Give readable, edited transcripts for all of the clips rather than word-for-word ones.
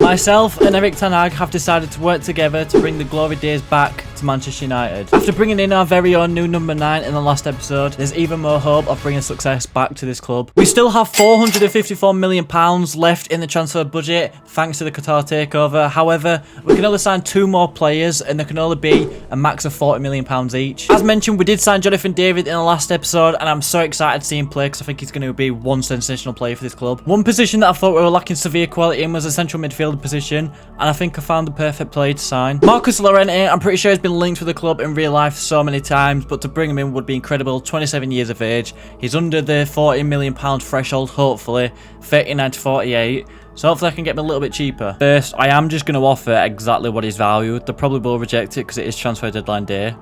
Myself and Erik ten Hag have decided to work together to bring the glory days back to Manchester United. After bringing in our very own new number 9 in the last episode, there's even more hope of bringing success back to this club. We still have £454 million left in the transfer budget thanks to the Qatar takeover. However, we can only sign 2 more players and there can only be a max of £40 million each. As mentioned, we did sign Jonathan David in the last episode and I'm so excited to see him play because I think he's going to be one sensational player for this club. One position that I thought we were lacking severe quality in was a central midfielder position, and I think I found the perfect player to sign. Marcus Llorente, I'm pretty sure he's been linked with the club in real life so many times, but to bring him in would be incredible. 27 years of age. He's under the £40 million threshold, hopefully. 39 to 48. So hopefully I can get him a little bit cheaper. First, I am just going to offer exactly what he's valued. They probably will reject it because it is transfer deadline day.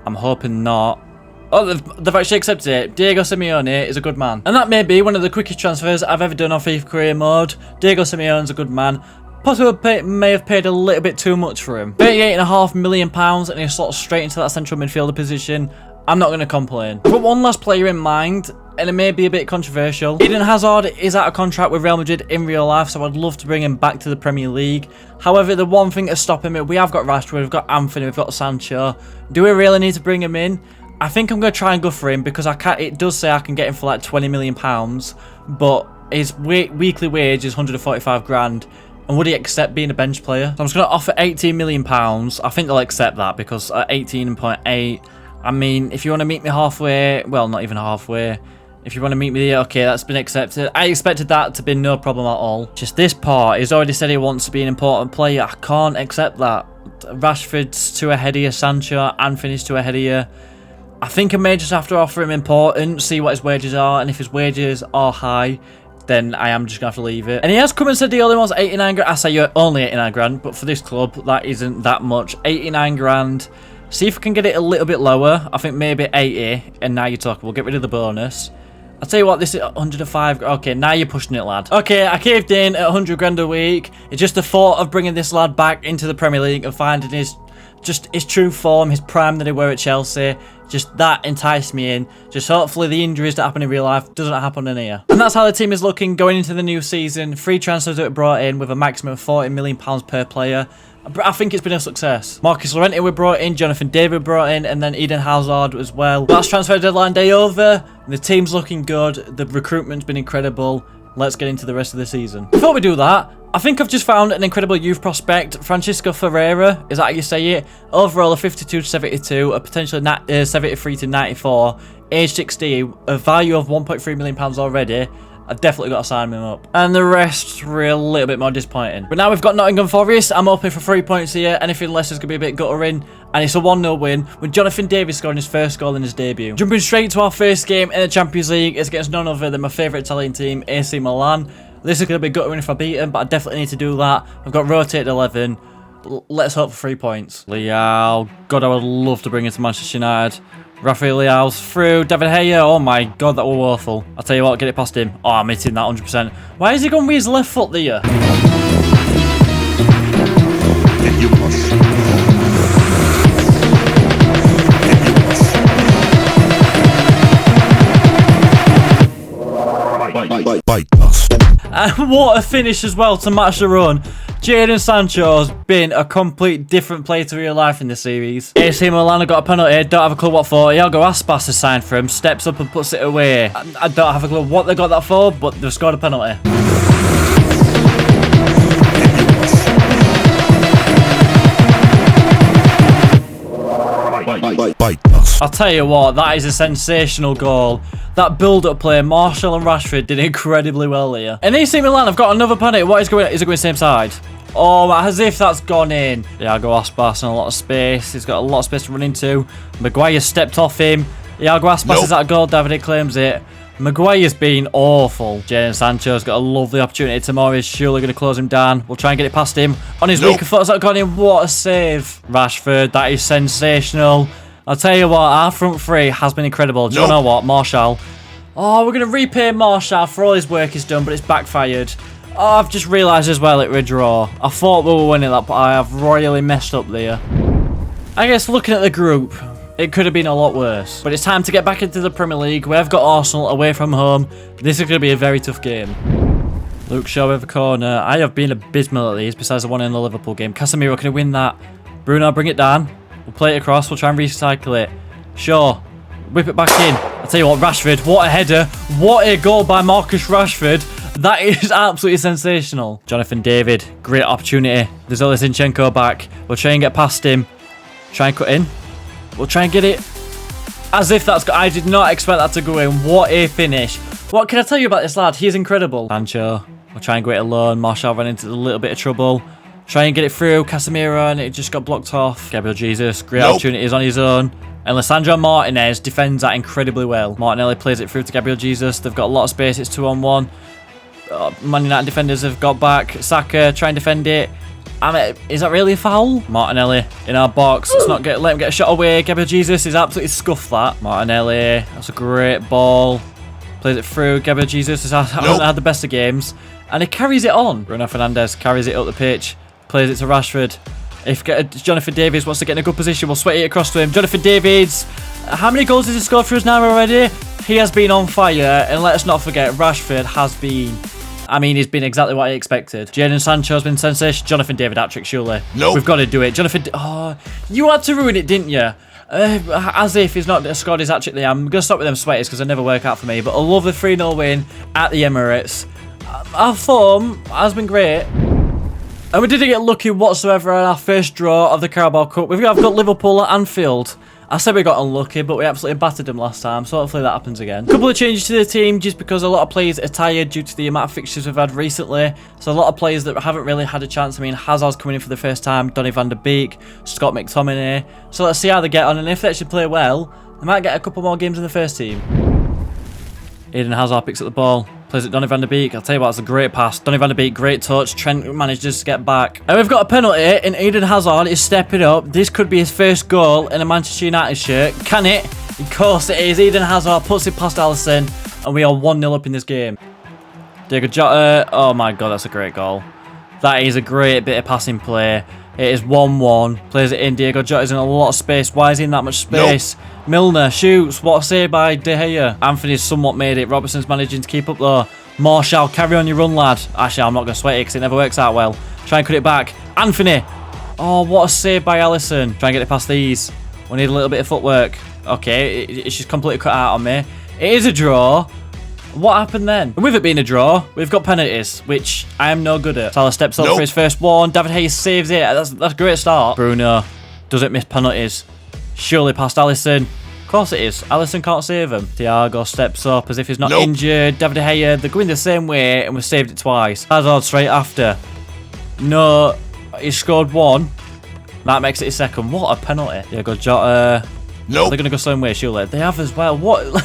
I'm hoping not. Oh, they've actually accepted it. Diego Simeone is a good man. And that may be one of the quickest transfers I've ever done on FIFA career mode. Diego Simeone's a good man. Possibly may have paid a little bit too much for him. £38.5 million and he's sort of straight into that central midfielder position. I'm not going to complain. I've got one last player in mind, and it may be a bit controversial. Eden Hazard is out of contract with Real Madrid in real life, so I'd love to bring him back to the Premier League. However, the one thing that's stopping me, we have got Rashford, we've got Anthony, we've got Sancho. Do we really need to bring him in? I think I'm going to try and go for him because it does say I can get him for like £20 million, but his weekly wage is 145 grand. And would he accept being a bench player? So I'm just going to offer £18 million. I think they'll accept that because at 18.8, I mean, if you want to meet me halfway, well, not even halfway. If you want to meet me there, okay, that's been accepted. I expected that to be no problem at all. Just this part, he's already said he wants to be an important player. I can't accept that. Rashford's too ahead of you, Sancho, Anthony's too ahead of you. I think I may just have to offer him important, see what his wages are, and if his wages are high, then I am just going to have to leave it. And he has come and said he only wants 89 grand. I say you're only 89 grand, but for this club, that isn't that much. 89 grand. See if I can get it a little bit lower. I think maybe 80, and now you're talking. We'll get rid of the bonus. I'll tell you what, this is 105. Okay, now you're pushing it, lad. Okay, I caved in at 100 grand a week. It's just the thought of bringing this lad back into the Premier League and finding his true form, his prime that he were at Chelsea. Just that enticed me in. Just hopefully the injuries that happen in real life doesn't happen in here. And that's how the team is looking going into the new season. 3 transfers that were brought in with a maximum of £40 million per player. I think it's been a success. Marcus Llorente were brought in, Jonathan David brought in, and then Eden Hazard as well. That's transfer deadline day over. The team's looking good. The recruitment's been incredible. Let's get into the rest of the season. Before we do that, I think I've just found an incredible youth prospect, Francisco Ferreira. Is that how you say it? Overall, a 52 to 72, a potentially 73 to 94, age 60, a value of £1.3 million already. I've definitely got to sign him up. And the rest were a little bit more disappointing. But now we've got Nottingham Forest. I'm hoping for 3 points here. Anything less is going to be a bit guttering. And it's a 1-0 win with Jonathan David scoring his first goal in his debut. Jumping straight to our first game in the Champions League. It's against none other than my favourite Italian team, AC Milan. This is going to be guttering if I beat them, but I definitely need to do that. I've got rotated 11. Let's hope for 3 points. Leao. God, I would love to bring him to Manchester United. Rafael Leao's through. David Gea. Oh my god, that was awful. I'll tell you what, get it past him. Oh, I'm hitting that 100%. Why is he going with his left foot there? Bite us. And what a finish as well to match the run. Jadon Sancho's been a complete different player to real life in this series. AC Milan have got a penalty, don't have a clue what for. Iago Aspas has signed for him, steps up and puts it away. I don't have a clue what they got that for, but they've scored a penalty. Bite us. I'll tell you what, that is a sensational goal. That build-up play, Martial and Rashford did incredibly well here. And AC Milan have got another penalty. What is going? Is it going same side? Oh, as if that's gone in. Iago Aspas in a lot of space. He's got a lot of space to run into. Maguire stepped off him. Iago Aspas is that goal. David claims it. Maguire's been awful. Jadon Sancho's got a lovely opportunity. Tomorrow's surely going to close him down. We'll try and get it past him. On his weaker foot, has that gone in? What a save. Rashford, that is sensational. I'll tell you what, our front three has been incredible. Do you know what? Martial. Oh, we're going to repay Martial for all his work he's done, but it's backfired. Oh, I've just realised as well it were a draw. I thought we were winning that, but I have royally messed up there. I guess looking at the group, it could have been a lot worse. But it's time to get back into the Premier League. We have got Arsenal away from home. This is going to be a very tough game. Luke Shaw with a corner. I have been abysmal at these, besides the one in the Liverpool game. Casemiro, can he win that? Bruno, bring it down. We'll play it across. We'll try and recycle it. Shaw, whip it back in. I'll tell you what, Rashford, what a header. What a goal by Marcus Rashford. That is absolutely sensational. Jonathan David, great opportunity. There's Oli Zinchenko back. We'll try and get past him. Try and cut in. We'll try and get it. As if that's... I did not expect that to go in. What a finish. What can I tell you about this lad? He is incredible. Sancho. We'll try and go it alone. Martial ran into a little bit of trouble. Try and get it through. Casemiro, and it just got blocked off. Gabriel Jesus, great opportunities on his own. And Lisandro Martinez defends that incredibly well. Martinelli plays it through to Gabriel Jesus. They've got a lot of space. It's 2-on-1. Man United defenders have got back. Saka, try and defend it. Is that really a foul? Martinelli in our box. Let's not let him get a shot away. Gabriel Jesus is absolutely scuffed that. Martinelli, that's a great ball. Plays it through. Gabriel Jesus hasn't had the best of games. And he carries it on. Bruno Fernandes carries it up the pitch. Plays it to Rashford. If Jonathan Davies wants to get in a good position, we'll sweat it across to him. Jonathan Davies, how many goals has he scored for us now already? He has been on fire. And let's not forget, Rashford has been... I mean, he's been exactly what I expected. Jadon Sancho's been sensational. Jonathan David hat-trick, surely. We've got to do it. Jonathan... Oh, you had to ruin it, didn't you? As if he's not scored his hat-trick there. I'm going to stop with them sweaters because they never work out for me. But a lovely 3-0 win at the Emirates. Our form has been great. And we didn't get lucky whatsoever on our first draw of the Carabao Cup. I've got Liverpool at Anfield. I said we got unlucky, but we absolutely battered them last time, so hopefully that happens again. A couple of changes to the team, just because a lot of players are tired due to the amount of fixtures we've had recently. So a lot of players that haven't really had a chance. I mean, Hazard's coming in for the first time, Donny van der Beek, Scott McTominay. So let's see how they get on, and if they actually play well, they might get a couple more games in the first team. Eden Hazard picks up the ball. Plays it Donny van der Beek. I'll tell you what, it's a great pass. Donny van der Beek, great touch. Trent manages to get back. And we've got a penalty, and Eden Hazard is stepping up. This could be his first goal in a Manchester United shirt. Can it? Of course it is. Eden Hazard puts it past Alisson, and we are 1-0 up in this game. Diego Jota. Oh my god, that's a great goal. That is a great bit of passing play. It is 1-1. Plays it in. Diego Jota's in a lot of space. Why is he in that much space? Nope. Milner shoots. What a save by De Gea. Anthony's somewhat made it. Robertson's managing to keep up though. Martial, carry on your run, lad. Actually, I'm not going to sweat it because it never works out well. Try and cut it back. Anthony. Oh, what a save by Alisson. Try and get it past these. We need a little bit of footwork. Okay, it's just completely cut out on me. It is a draw. What happened then? And with it being a draw, we've got penalties, which I am no good at. Salah steps up for his first one. David Hayes saves it. That's a great start. Bruno doesn't miss penalties. Surely past Alisson. Of course it is. Alisson can't save him. Thiago steps up as if he's not injured. David Gea, they're going the same way, and we've saved it twice. Hazard straight after. No, he's scored one. That makes it his second. What a penalty. Diego Jota. They're going to go some way, surely. They have as well. What?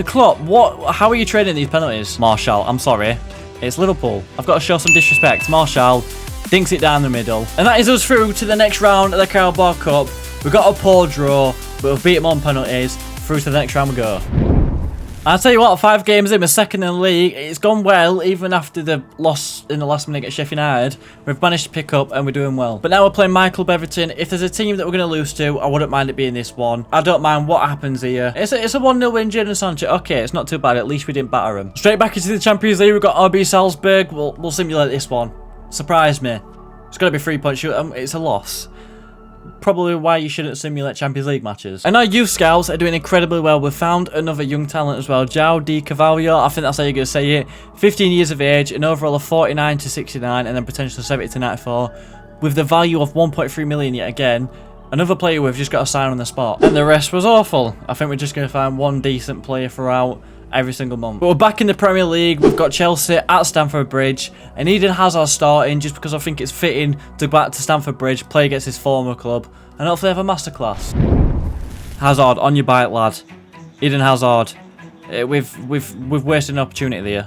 Klopp, what? How are you trading these penalties? Martial, I'm sorry. It's Liverpool. I've got to show some disrespect. Martial dinks it down the middle. And that is us through to the next round of the Carabao Cup. We've got a poor draw, but we've beat them on penalties. Through to the next round we go. I'll tell you what, 5 games in, we're second in the league. It's gone well, even after the loss in the last minute at Sheffield United. We've managed to pick up and we're doing well. But now we're playing my club Everton. If there's a team that we're going to lose to, I wouldn't mind it being this one. I don't mind what happens here. It's a 1-0 win, Jadon Sancho. Okay, it's not too bad. At least we didn't batter them. Straight back into the Champions League, we've got RB Salzburg. We'll simulate this one. Surprise me. It's going to be 3 points. It's a loss. Probably why you shouldn't simulate Champions League matches. And our youth scouts are doing incredibly well. We've found another young talent as well. João de Carvalho, I think that's how you're going to say it. 15 years of age, an overall of 49 to 69, and then potential 70 to 94. With the value of 1.3 million yet again. Another player we've just got to sign on the spot. And the rest was awful. I think we're just going to find one decent player throughout every single month. But we're back in the Premier League. We've got Chelsea at Stamford Bridge, and Eden Hazard starting just because I think it's fitting to go back to Stamford Bridge, play against his former club, and hopefully have a masterclass. Hazard, on your bike, lad. Eden Hazard. We've wasted an opportunity there.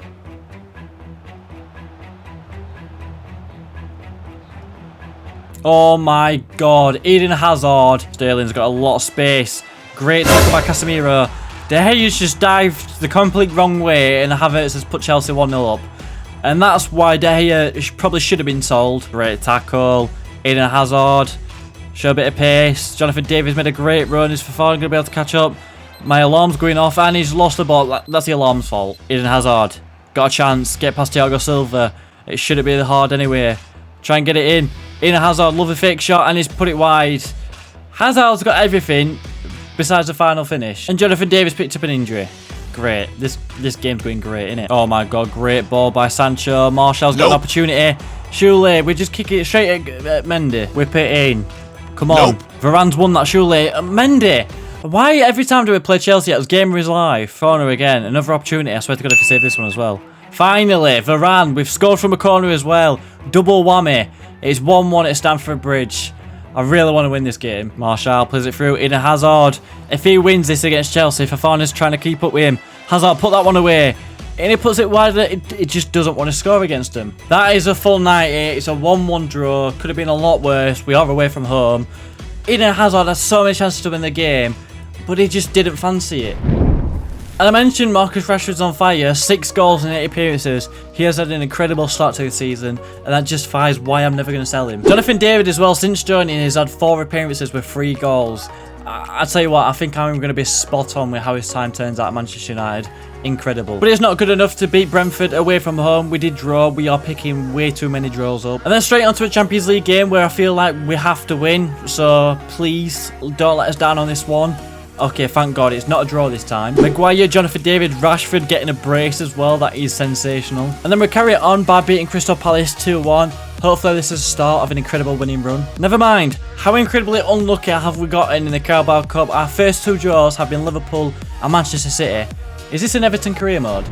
Oh my god, Eden Hazard. Sterling's got a lot of space. Great tackle by Casemiro. De Gea's just dived the complete wrong way, and Havertz has put Chelsea 1-0 up. And that's why De Gea probably should have been sold. Great tackle. Eden Hazard. Show a bit of pace. Jonathan Davies made a great run. Is Fofana going to be able to catch up? My alarm's going off, and he's lost the ball. That's the alarm's fault. Eden Hazard. Got a chance. Get past Thiago Silva. It shouldn't be hard anyway. Try and get it in. Eden Hazard, lovely fake shot, and he's put it wide. Hazard's got everything besides the final finish. And Jonathan Davis picked up an injury. Great. This game's going great, isn't it? Oh my god, great ball by Sancho. Martial's got an opportunity. Shule, we just kick it straight at Mendy. Whip it in. Come on. Varane's won that, Shule. Mendy! Why every time do we play Chelsea, it was game of his life? Corner again. Another opportunity. I swear to God if we save this one as well. Finally, Varane. We've scored from a corner as well. Double whammy. It's 1-1 at Stamford Bridge. I really want to win this game. Martial plays it through. Eden Hazard. If he wins this against Chelsea, Fofana's trying to keep up with him. Hazard, put that one away. And he puts it wide. It just doesn't want to score against him. That is a full 90. It's a 1-1 draw. Could have been a lot worse. We are away from home. Eden Hazard has so many chances to win the game, but he just didn't fancy it. And I mentioned Marcus Rashford's on fire, 6 goals in 8 appearances. He has had an incredible start to the season, and that justifies why I'm never going to sell him. Jonathan David as well, since joining, has had 4 appearances with 3 goals. I tell you what, I think I'm going to be spot on with how his time turns out at Manchester United. Incredible. But it's not good enough to beat Brentford away from home. We did draw. We are picking way too many draws up. And then straight onto a Champions League game where I feel like we have to win. So please don't let us down on this one. Okay, thank God it's not a draw this time. Maguire, Jonathan David, Rashford getting a brace as well. That is sensational. And then we carry it on by beating Crystal Palace 2-1. Hopefully this is the start of an incredible winning run. Never mind. How incredibly unlucky have we gotten in the Carabao Cup? Our first 2 draws have been Liverpool and Manchester City. Is this an Everton career mode?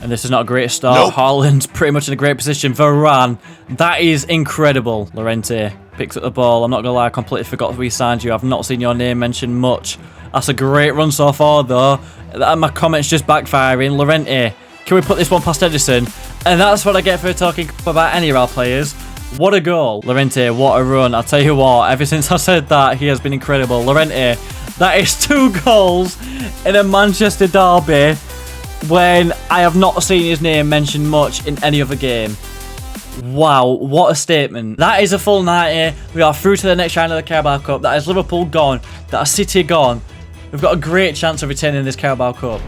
And this is not a great start. Haaland's pretty much in a great position. Varane, that is incredible. Llorente picks up the ball. I'm not going to lie, I completely forgot we signed you. I've not seen your name mentioned much. That's a great run so far, though. My comments just backfiring. Llorente, can we put this one past Edison? And that's what I get for talking about any of our players. What a goal. Llorente, what a run. I'll tell you what, ever since I said that, he has been incredible. Llorente, that is 2 goals in a Manchester derby when I have not seen his name mentioned much in any other game. Wow, what a statement. That is a full 90. We are through to the next round of the Carabao Cup. That is Liverpool gone. That is City gone. We've got a great chance of retaining this Carabao Cup.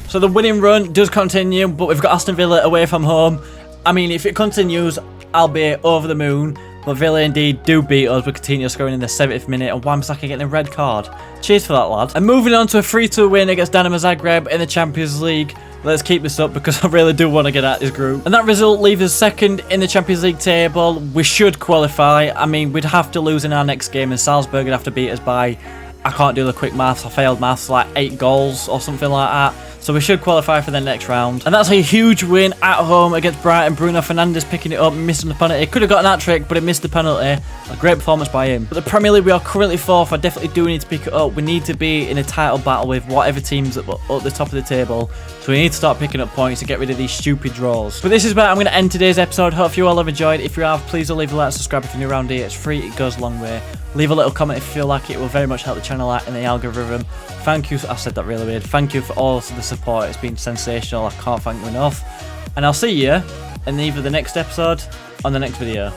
So the winning run does continue, but we've got Aston Villa away from home. I mean, if it continues, I'll be over the moon. But Villa indeed do beat us with Coutinho scoring in the 70th minute and Wan-Bissaka getting a red card. Cheers for that, lad. And moving on to a 3-2 win against Dinamo Zagreb in the Champions League. Let's keep this up because I really do want to get out this group. And that result leaves us second in the Champions League table. We should qualify. I mean, we'd have to lose in our next game and Salzburg would have to beat us by, I can't do the quick maths, I failed maths, like 8 goals or something like that. So we should qualify for the next round. And that's a huge win at home against Brighton. Bruno Fernandes picking it up, missing the penalty. Could have got an hat-trick, but it missed the penalty. A great performance by him. But the Premier League, we are currently 4th. I definitely do need to pick it up. We need to be in a title battle with whatever team's at the top of the table. So we need to start picking up points to get rid of these stupid draws. But this is where I'm going to end today's episode. Hope you all have enjoyed. If you have, please do leave a like and subscribe if you're new around here. It's free. It goes a long way. Leave a little comment if you feel like it will very much help the channel out in the algorithm. Thank you. I said that really weird. Thank you for all the support. It's been sensational. I can't thank you enough. And I'll see you in either the next episode or the next video.